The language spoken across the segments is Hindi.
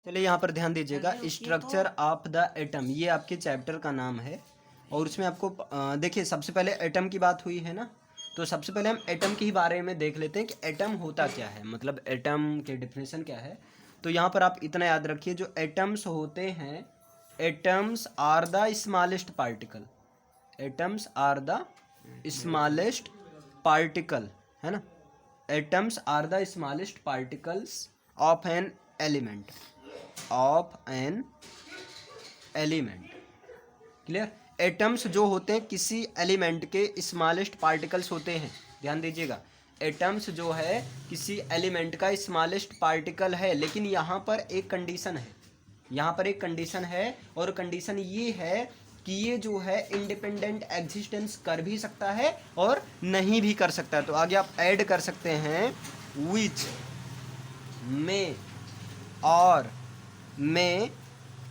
चलिए यहाँ पर ध्यान दीजिएगा, स्ट्रक्चर ऑफ द एटम, ये आपके चैप्टर का नाम है। और उसमें आपको देखिए सबसे पहले एटम की बात हुई है ना, तो सबसे पहले हम एटम के ही बारे में देख लेते हैं कि एटम होता क्या है, मतलब एटम के डिफिनेशन क्या है। तो यहाँ पर आप इतना याद रखिए, जो एटम्स होते हैं, atoms are the smallest particle, atoms are the smallest particle, है ना। Atoms are the smallest particles of an element, of an element, clear. Atoms जो होते हैं किसी एलिमेंट के स्मॉलेस्ट पार्टिकल्स होते हैं, ध्यान दीजिएगा। एटम्स जो है किसी एलिमेंट का स्मॉलेस्ट पार्टिकल है, लेकिन यहाँ पर एक कंडीशन है, यहाँ पर एक कंडीशन है, और कंडीशन ये है कि ये जो है इंडिपेंडेंट एग्जिस्टेंस कर भी सकता है और नहीं भी कर सकता है। तो आगे आप ऐड कर सकते हैं विच में और may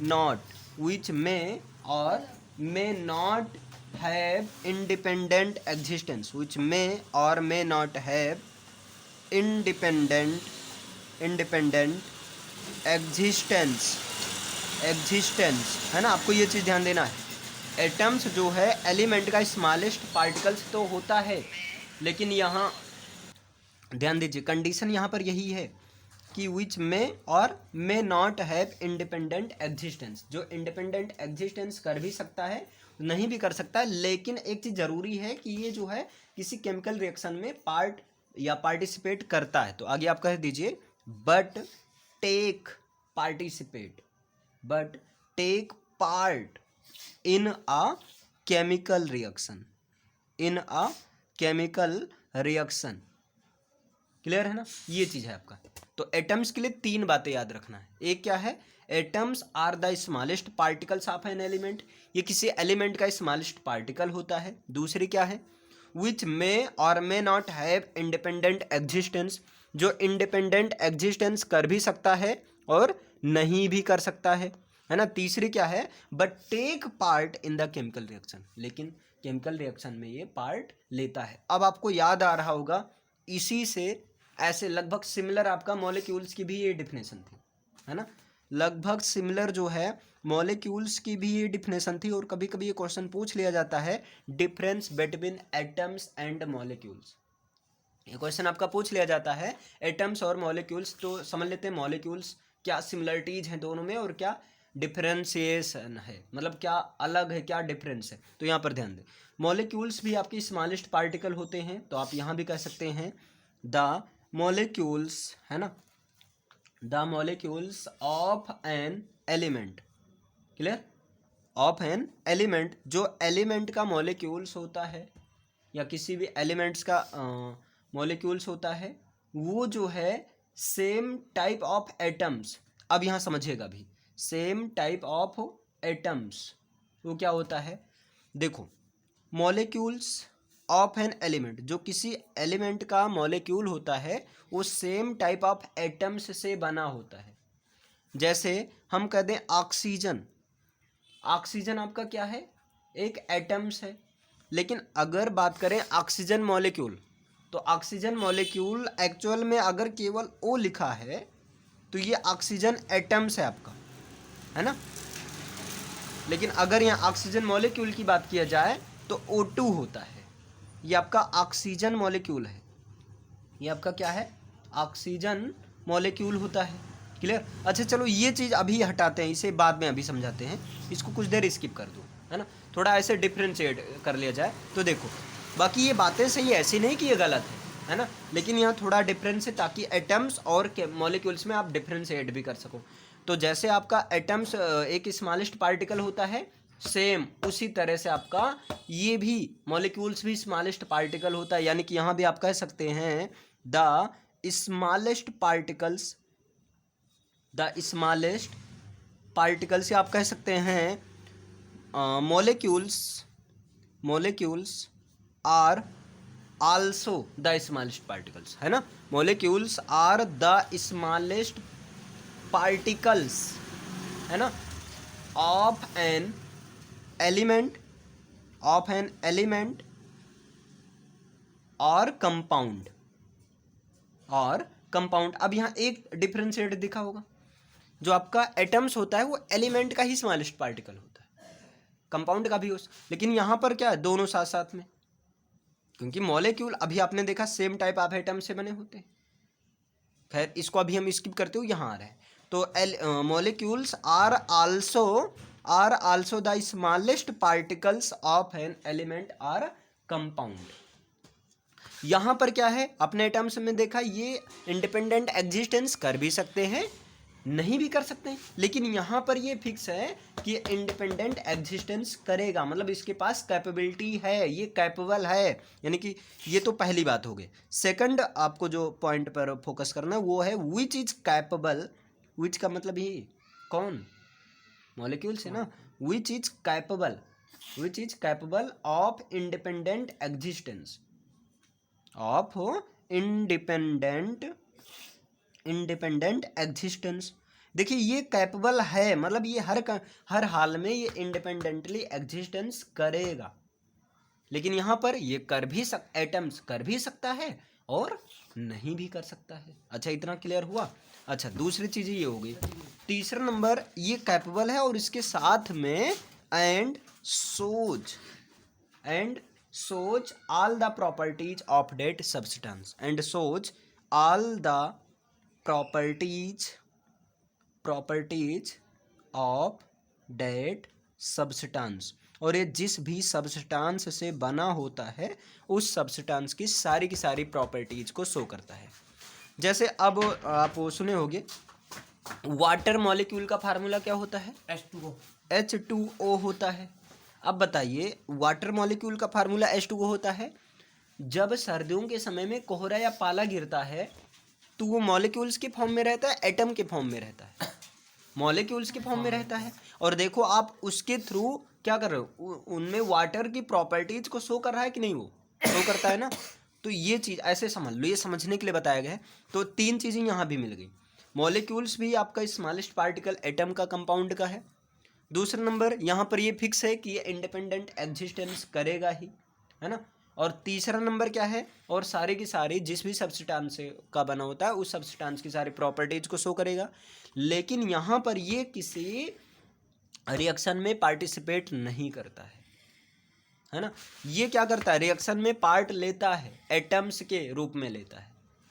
not, which may or may not have independent existence, which may or may not have independent existence, है ना। आपको ये चीज़ ध्यान देना है। एटम्स जो है एलिमेंट का स्मॉलेस्ट पार्टिकल्स तो होता है, लेकिन यहाँ ध्यान दीजिए कंडीशन यहाँ पर यही है कि विच में और may not have independent existence, जो इंडिपेंडेंट एग्जिस्टेंस कर भी सकता है नहीं भी कर सकता है, लेकिन एक चीज़ ज़रूरी है कि ये जो है किसी केमिकल रिएक्शन में पार्ट या पार्टिसिपेट करता है। तो आगे आप कह दीजिए but take participate, but take part in a chemical reaction, in a chemical reaction, clear है ना। ये चीज़ है आपका। तो एटम्स के लिए तीन बातें याद रखना है। एक क्या है, atoms are the smallest particles of an element, ये किसी एलिमेंट का स्मॉलेस्ट पार्टिकल होता है। दूसरी क्या है, विच मे और may not have independent existence, जो इंडिपेंडेंट एग्जिस्टेंस कर भी सकता है और नहीं भी कर सकता है ना। तीसरी क्या है, but take part in the chemical reaction, लेकिन केमिकल रिएक्शन में ये पार्ट लेता है। अब आपको याद आ रहा होगा, इसी से ऐसे लगभग सिमिलर आपका मॉलिक्यूल्स की भी ये डिफिनेशन थी, है ना। लगभग सिमिलर जो है मॉलिक्यूल्स की भी ये डिफिनेशन थी। और कभी कभी ये क्वेश्चन पूछ लिया जाता है, difference between atoms and molecules, ये क्वेश्चन आपका पूछ लिया जाता है एटम्स और मॉलिक्यूल्स। तो समझ लेते हैं मॉलिक्यूल्स क्या सिमिलरिटीज हैं दोनों में और क्या डिफरेंशिएशन है, मतलब क्या अलग है क्या डिफरेंस है। तो यहाँ पर ध्यान दें, मॉलिक्यूल्स भी आपकी स्मॉलेस्ट पार्टिकल होते हैं, तो आप यहाँ भी कह सकते हैं द मॉलिक्यूल्स, है ना, the molecules of an element, clear, of an element, जो एलिमेंट का मॉलिक्यूल्स होता है या किसी भी एलिमेंट्स का मॉलिक्यूल्स होता है, वो जो है सेम टाइप ऑफ एटम्स, अब यहाँ समझिएगा भी, सेम टाइप ऑफ एटम्स वो क्या होता है, देखो मॉलिक्यूल्स ऑफ एन एलिमेंट, जो किसी एलिमेंट का मॉलिक्यूल होता है वो सेम टाइप ऑफ एटम्स से बना होता है। जैसे हम कह दें ऑक्सीजन, ऑक्सीजन आपका क्या है, एक एटम्स है। लेकिन अगर बात करें ऑक्सीजन मॉलिक्यूल, तो ऑक्सीजन मॉलिक्यूल एक्चुअल में अगर केवल ओ लिखा है तो ये ऑक्सीजन एटम्स है आपका, है ना। लेकिन अगर यहाँ ऑक्सीजन मॉलिक्यूल की बात किया जाए तो O2 होता है, ये आपका ऑक्सीजन मॉलिक्यूल है, ये आपका क्या है, ऑक्सीजन मॉलिक्यूल होता है, क्लियर। अच्छा चलो ये चीज़ अभी हटाते हैं, इसे बाद में अभी समझाते हैं, इसको कुछ देर स्किप कर दो, है ना, थोड़ा ऐसे डिफ्रेंशिएट कर लिया जाए। तो देखो बाकी ये बातें सही है, ऐसी नहीं कि ये गलत है ना, लेकिन यहाँ थोड़ा डिफरेंस है ताकि एटम्स और मॉलिक्यूल्स में आप डिफ्रेंशिएट भी कर सको। तो जैसे आपका एटम्स एक स्मॉलेस्ट पार्टिकल होता है, सेम उसी तरह से आपका ये भी मॉलिक्यूल्स भी स्मॉलेस्ट पार्टिकल होता है, यानी कि यहाँ भी आप कह सकते हैं the smallest particles, the smallest particles, आप कह सकते हैं molecules, molecules are also the smallest particles, है ना। Molecules are the smallest particles, है ना, of an element, of an element और कंपाउंड, और कंपाउंड। अब यहाँ एक डिफरेंशिएट दिखा होगा, जो आपका एटम्स होता है वो एलिमेंट का ही स्मॉलेस्ट पार्टिकल होता है, कंपाउंड का भी हो, लेकिन यहाँ पर क्या है, दोनों साथ साथ में, क्योंकि मॉलिक्यूल अभी आपने देखा सेम टाइप ऑफ एटम से बने होते हैं। खैर इसको अभी हम स्किप करते हुए यहाँ आ रहे हैं। तो molecules are also the smallest particles of an element or compound. यहाँ पर क्या है, अपने एटम्स में देखा ये इंडिपेंडेंट एग्जिस्टेंस कर भी सकते हैं, नहीं भी कर सकते हैं, लेकिन यहाँ पर ये फिक्स है कि इंडिपेंडेंट एग्जिस्टेंस करेगा, मतलब इसके पास कैपेबिलिटी है, ये कैपेबल है, यानी कि ये तो पहली बात हो गई। सेकंड आपको जो पॉइंट पर फोकस करना है वो है विच इज कैपेबल, विच का मतलब ही कौन, मॉलिक्यूल से ना, which is capable of independent existence, of independent existence. देखिए ये कैपेबल है, मतलब ये हर हाल में ये इंडिपेंडेंटली एग्जिस्टेंस करेगा, लेकिन यहाँ पर ये एटम्स कर भी सकता है और नहीं भी कर सकता है। अच्छा इतना क्लियर हुआ। अच्छा दूसरी चीज़ ये हो गई। तीसरा नंबर, ये कैपेबल है और इसके साथ में and shows all the properties of that substance, and shows all the properties of that substance, और ये जिस भी सब्सटेंस से बना होता है उस सब्सटेंस की सारी प्रॉपर्टीज को शो करता है। जैसे अब आप सुने होंगे वाटर मॉलिक्यूल का फार्मूला क्या होता है, H2O होता है। अब बताइए वाटर मॉलिक्यूल का फार्मूला H2O होता है। जब सर्दियों के समय में कोहरा या पाला गिरता है तो वो मॉलिक्यूल्स के फॉर्म में रहता है, एटम के फॉर्म में रहता है, मॉलिक्यूल्स के फॉर्म में रहता है। और देखो आप उसके थ्रू क्या कर रहे हो, उनमें वाटर की प्रॉपर्टीज को शो कर रहा है कि नहीं, वो शो करता है ना। तो ये चीज़ ऐसे समझ लो, ये समझने के लिए बताया गया है। तो तीन चीज़ें यहाँ भी मिल गई, मॉलिक्यूल्स भी आपका स्मॉलेस्ट पार्टिकल एटम का कंपाउंड का है। दूसरा नंबर यहाँ पर ये फिक्स है कि ये इंडिपेंडेंट एग्जिस्टेंस करेगा ही, है ना। और तीसरा नंबर क्या है, और सारे की सारी जिस भी सब्सटेंस का बना होता है उस सब्सटेंस की सारी प्रॉपर्टीज को शो करेगा, लेकिन यहाँ पर ये किसी रिएक्शन में पार्टिसिपेट नहीं करता है ना। ये क्या करता है, रिएक्शन में पार्ट लेता है, एटम्स के रूप में लेता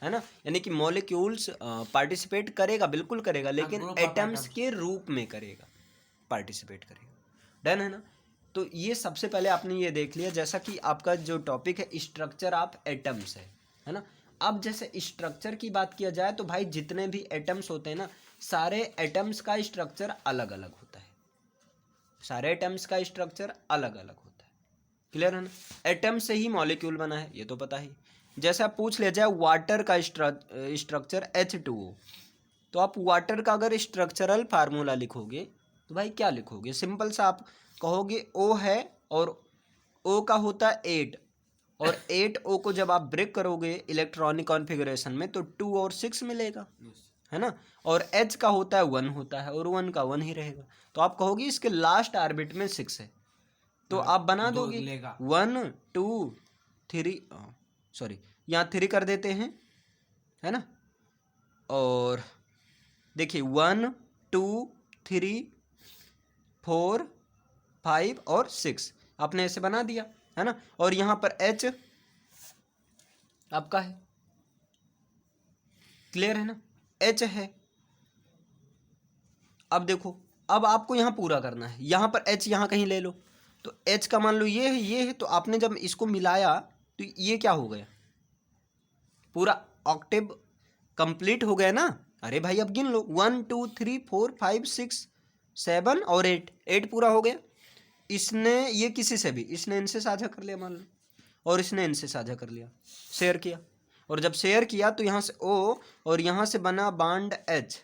है ना। यानी कि मॉलिक्यूल्स पार्टिसिपेट करेगा, बिल्कुल करेगा, लेकिन एटम्स के रूप में करेगा, पार्टिसिपेट करेगा। डन है ना। तो ये सबसे पहले आपने ये देख लिया, जैसा कि आपका जो टॉपिक है स्ट्रक्चर ऑफ एटम्स है ना। अब जैसे स्ट्रक्चर की बात किया जाए तो भाई जितने भी एटम्स होते हैं ना, सारे एटम्स का स्ट्रक्चर अलग अलग होता है, सारे एटम्स का स्ट्रक्चर अलग अलग होता है। क्लियर है ना। एटम से ही मॉलिक्यूल बना है, ये तो पता ही। जैसे आप पूछ ले जाए वाटर का स्ट्रक्चर H2O, तो आप वाटर का अगर स्ट्रक्चरल फार्मूला लिखोगे तो भाई क्या लिखोगे, सिंपल सा आप कहोगे O है और O का होता है 8, और 8O को जब आप ब्रेक करोगे इलेक्ट्रॉनिक कॉन्फ़िगरेशन में तो 2 और 6 मिलेगा, है ना। और H का होता है 1 होता है, और 1 का 1 ही रहेगा। तो आप कहोगे इसके लास्ट ऑर्बिट में 6 है, तो आप बना दोगे 1 2 3, सॉरी यहाँ 3 कर देते हैं, है ना। और देखिए 1 2 3 4 5 और 6 आपने ऐसे बना दिया, है ना। और यहाँ पर H आपका है, क्लियर है ना, H है। अब देखो, अब आपको यहाँ पूरा करना है, यहाँ पर H यहाँ कहीं ले लो, तो H का मान लो ये है, तो आपने जब इसको मिलाया तो ये क्या हो गया, पूरा ऑक्टेव कंप्लीट हो गया ना। अरे भाई अब गिन लो, 1 2 3 4 5 6 7 और 8 पूरा हो गया। इसने ये किसी से भी, इसने इनसे साझा कर लिया मान लो, और इसने इनसे साझा कर लिया, शेयर किया, और जब शेयर किया तो यहाँ से O और यहाँ से बना बॉन्ड H,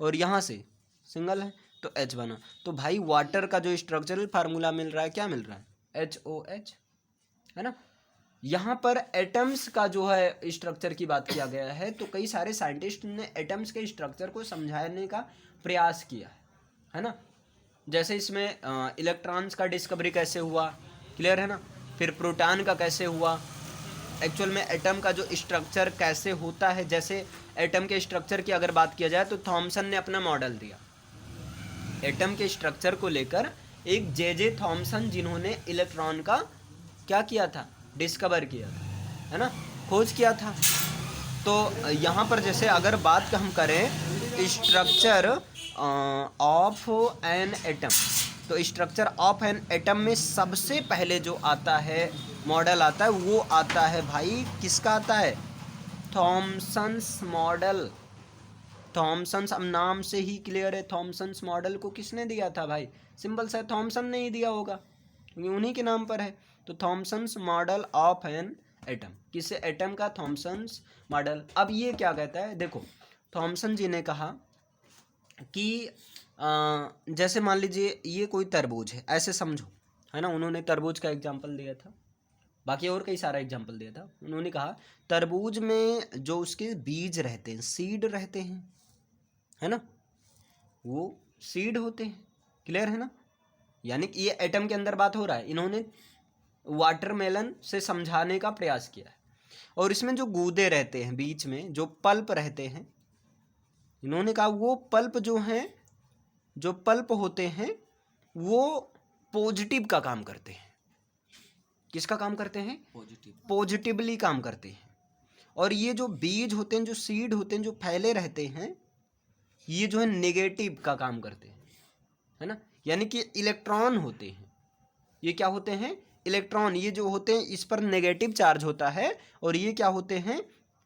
और यहाँ से सिंगल है तो H बना। तो भाई वाटर का जो स्ट्रक्चरल फार्मूला मिल रहा है, क्या मिल रहा है, HOH, है ना। यहाँ पर एटम्स का जो है स्ट्रक्चर की बात किया गया है, तो कई सारे साइंटिस्ट ने एटम्स के स्ट्रक्चर को समझाने का प्रयास किया है ना। जैसे इसमें इलेक्ट्रॉन्स का डिस्कवरी कैसे हुआ, क्लियर है ना, फिर प्रोटॉन का कैसे हुआ, एक्चुअल में एटम का जो स्ट्रक्चर कैसे होता है, जैसे एटम के स्ट्रक्चर की अगर बात किया जाए तो थॉमसन ने अपना मॉडल दिया एटम के स्ट्रक्चर को लेकर। एक जे थॉमसन जिन्होंने इलेक्ट्रॉन का क्या किया था, डिस्कवर किया था, है ना, खोज किया था। तो यहाँ पर जैसे अगर बात हम करें स्ट्रक्चर ऑफ एन एटम, तो स्ट्रक्चर ऑफ एन एटम में सबसे पहले जो आता है मॉडल आता है वो आता है भाई, किसका आता है, थॉमसन्स मॉडल। थॉमसन्स, अब नाम से ही क्लियर है, थॉमसन्स मॉडल को किसने दिया था भाई, सिंपल सा थॉमसन ने ही दिया होगा क्योंकि उन्हीं के नाम पर है। तो Thomson's model of an atom, किसे, एटम का थॉमसन्स मॉडल। अब ये क्या कहता है, देखो थॉमसन जी ने कहा कि जैसे मान लीजिए ये कोई तरबूज है, ऐसे समझो, है ना, उन्होंने तरबूज का एग्जाम्पल दिया था, बाकी और कई सारा एग्जाम्पल दिया था। उन्होंने कहा तरबूज में जो उसके बीज रहते हैं, सीड रहते हैं, है ना, वो सीड होते हैं, क्लियर है ना। यानी कि ये एटम के अंदर बात हो रहा है, इन्होंने वाटरमेलन से समझाने का प्रयास किया है। और इसमें जो गूदे रहते हैं बीच में, जो पल्प रहते हैं, इन्होंने कहा वो पल्प जो हैं, जो पल्प होते हैं वो पॉजिटिव का काम करते हैं। किसका काम करते हैं, पॉजिटिवली काम करते हैं। और ये जो बीज होते हैं, जो सीड होते हैं, जो फैले रहते हैं, ये जो है नेगेटिव का काम करते हैं, है ना। यानी कि इलेक्ट्रॉन होते हैं, ये क्या होते हैं, इलेक्ट्रॉन। ये जो होते हैं इस पर नेगेटिव चार्ज होता है और ये क्या होते हैं,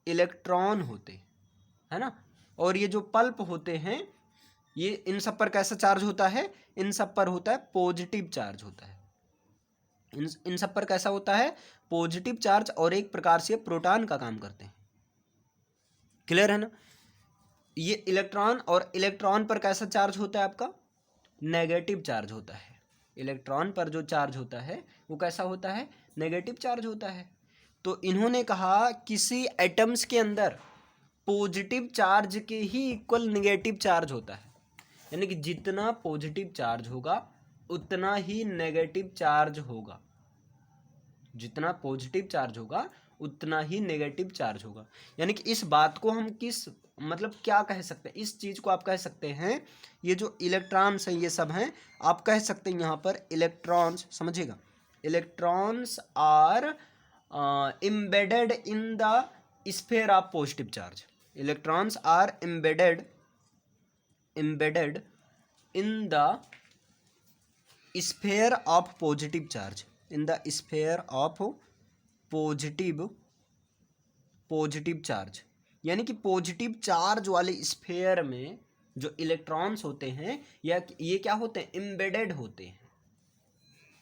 इलेक्ट्रॉन होते हैं, है ना। और ये जो पल्प होते हैं, ये इन सब पर कैसा चार्ज होता है, इन सब पर होता है पॉजिटिव चार्ज होता है। इन सब पर कैसा होता है, पॉजिटिव चार्ज, और एक प्रकार से प्रोटॉन का काम करते हैं, क्लियर है ना। ये इलेक्ट्रॉन, और इलेक्ट्रॉन पर कैसा चार्ज होता है आपका, नेगेटिव चार्ज होता है। इलेक्ट्रॉन पर जो चार्ज होता है वो कैसा होता है, नेगेटिव चार्ज होता है। तो इन्होंने कहा किसी एटम्स के अंदर पॉजिटिव चार्ज के ही इक्वल नेगेटिव चार्ज होता है, यानी कि जितना पॉजिटिव चार्ज होगा उतना ही नेगेटिव चार्ज होगा, जितना पॉजिटिव चार्ज होगा उतना ही नेगेटिव चार्ज होगा। यानी कि इस बात को हम किस, मतलब क्या कह सकते हैं, इस चीज़ को आप कह सकते हैं, ये जो इलेक्ट्रॉन्स हैं ये सब हैं, आप कह सकते हैं यहाँ पर इलेक्ट्रॉन्स, समझिएगा, electrons are embedded in the sphere of positive charge. Electrons are embedded in the sphere of positive charge, in the sphere of positive charge. यानी कि पॉजिटिव चार्ज वाले स्फीयर में जो इलेक्ट्रॉन्स होते हैं या ये क्या होते हैं, एम्बेडेड होते हैं,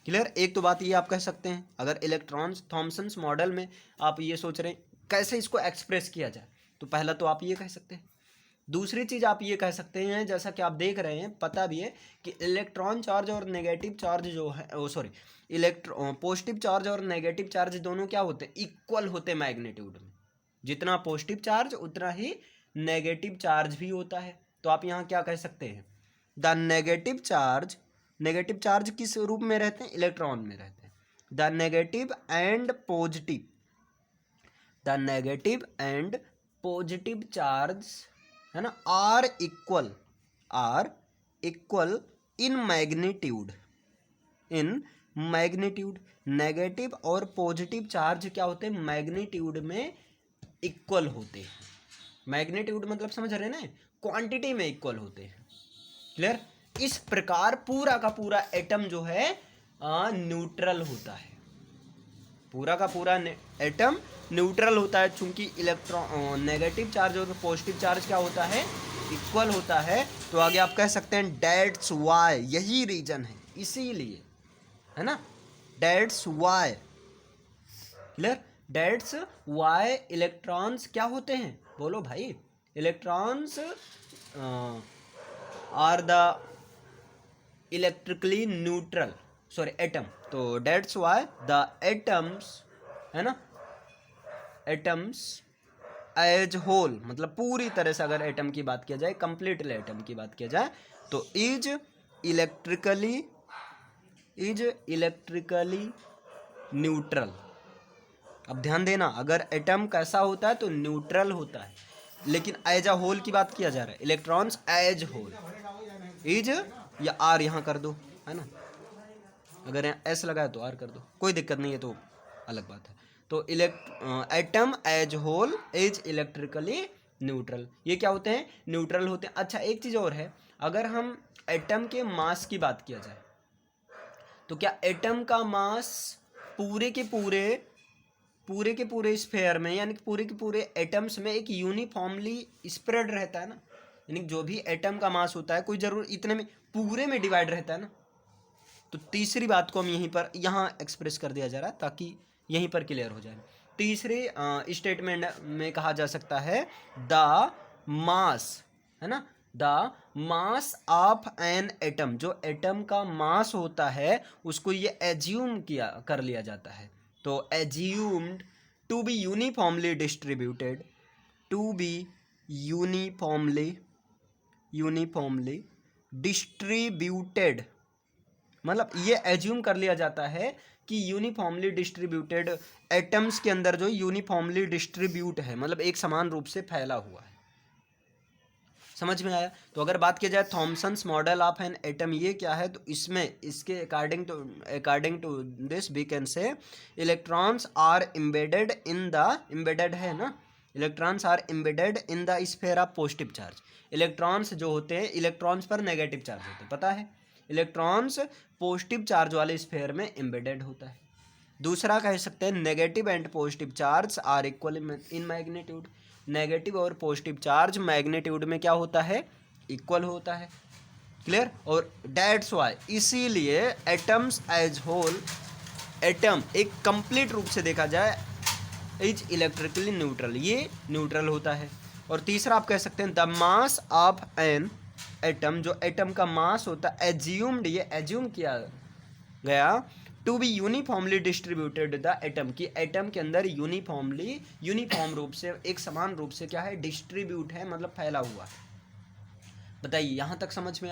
क्लियर। एक तो बात ये आप कह सकते हैं, अगर इलेक्ट्रॉन्स थॉमसन्स मॉडल में आप ये सोच रहे हैं कैसे इसको एक्सप्रेस किया जाए, तो पहला तो आप ये कह सकते हैं। दूसरी चीज़ आप ये कह सकते हैं, जैसा कि आप देख रहे हैं, पता भी है कि इलेक्ट्रॉन चार्ज और नेगेटिव चार्ज जो है, पॉजिटिव चार्ज और नेगेटिव चार्ज दोनों क्या होते हैं, इक्वल होते हैं मैग्नीट्यूड में। जितना पॉजिटिव चार्ज उतना ही नेगेटिव चार्ज भी होता है। तो आप यहाँ क्या कह सकते हैं, द नेगेटिव चार्ज किस रूप में रहते हैं, इलेक्ट्रॉन में रहते हैं। The negative and positive charge, है ना, are equal in magnitude. Negative और पॉजिटिव चार्ज क्या होते हैं, मैग्नीट्यूड में इक्वल होते हैं। मैग्नीट्यूड मतलब समझ रहे हैं ना, क्वांटिटी में इक्वल होते हैं, क्लियर। इस प्रकार पूरा का पूरा एटम जो है न्यूट्रल होता है, पूरा का पूरा एटम न्यूट्रल होता है, चूंकि इलेक्ट्रॉन नेगेटिव चार्ज और पॉजिटिव चार्ज क्या होता है, इक्वल होता है। तो आगे आप कह सकते हैं डेट्स वाई, यही रीजन है, इसीलिए, है ना, that's why, clear. That's why electrons क्या होते हैं, बोलो भाई, electrons are the electrically neutral, sorry atom. तो डेट्स वाई द एटम्स, है ना, एटम्स एज होल, मतलब पूरी तरह से अगर एटम की बात किया जाए, कंप्लीटली एटम की बात किया जाए, तो इज इलेक्ट्रिकली न्यूट्रल। अब ध्यान देना, अगर एटम कैसा होता है तो न्यूट्रल होता है, लेकिन एज अ होल की बात किया जा रहा है, इलेक्ट्रॉन्स एज होल, इज या आर यहाँ कर दो, है ना, अगर यहाँ एस लगाया तो आर कर दो, कोई दिक्कत नहीं है, तो अलग बात है। तो atom as whole is electrically neutral. ये क्या होते हैं? न्यूट्रल होते हैं। अच्छा, एक चीज़ और है, अगर हम एटम के मास की बात किया जाए तो क्या एटम का मास पूरे के पूरे स्फेयर में, यानी कि पूरे के पूरे एटम्स में एक यूनिफॉर्मली स्प्रेड रहता है ना, यानी जो भी एटम का मास होता है कोई जरूर इतने में पूरे में डिवाइड रहता है ना। तो तीसरी बात को हम यहाँ एक्सप्रेस कर दिया जा रहा है ताकि यहीं पर क्लियर हो जाए। तीसरे स्टेटमेंट में कहा जा सकता है द मास, है ना, the mass of an atom, जो एटम का मास होता है उसको ये एज्यूम कर लिया जाता है। तो assumed to be uniformly distributed, to be uniformly distributed, मतलब ये एज्यूम कर लिया जाता है कि यूनिफॉर्मली डिस्ट्रीब्यूटेड एटम्स के अंदर जो यूनिफॉर्मली डिस्ट्रीब्यूट है, मतलब एक समान रूप से फैला हुआ है। समझ में आया? तो अगर बात की जाए Thomson's model of an atom, ये क्या है, तो इसमें इसके according to this we can say electrons are embedded है ना, electrons are embedded in the sphere of positive charge. Electrons जो होते हैं, इलेक्ट्रॉन्स पर नेगेटिव चार्ज होते हैं, पता है, इलेक्ट्रॉन्स पॉजिटिव चार्ज वाले स्फीयर में एम्बेडेड होता है। दूसरा कह सकते हैं negative and positive charge are equal in magnitude, negative और पॉजिटिव चार्ज मैग्नीट्यूड में क्या होता है, इक्वल होता है। क्लियर? और डेट्स वाई, इसीलिए एटम्स एज होल, एटम एक कंप्लीट रूप से देखा जाए इज इलेक्ट्रिकली न्यूट्रल, ये न्यूट्रल होता है। और तीसरा आप कह सकते हैं the mass of an atom, जो एटम का मास होता है एज्यूम्ड, ये एज्यूम किया गया to be uniformly distributed the atom, की एटम के अंदर यूनिफॉर्म रूप से, एक समान रूप से क्या है, डिस्ट्रीब्यूट है, मतलब फैला हुआ है। बताइए यहाँ तक समझ में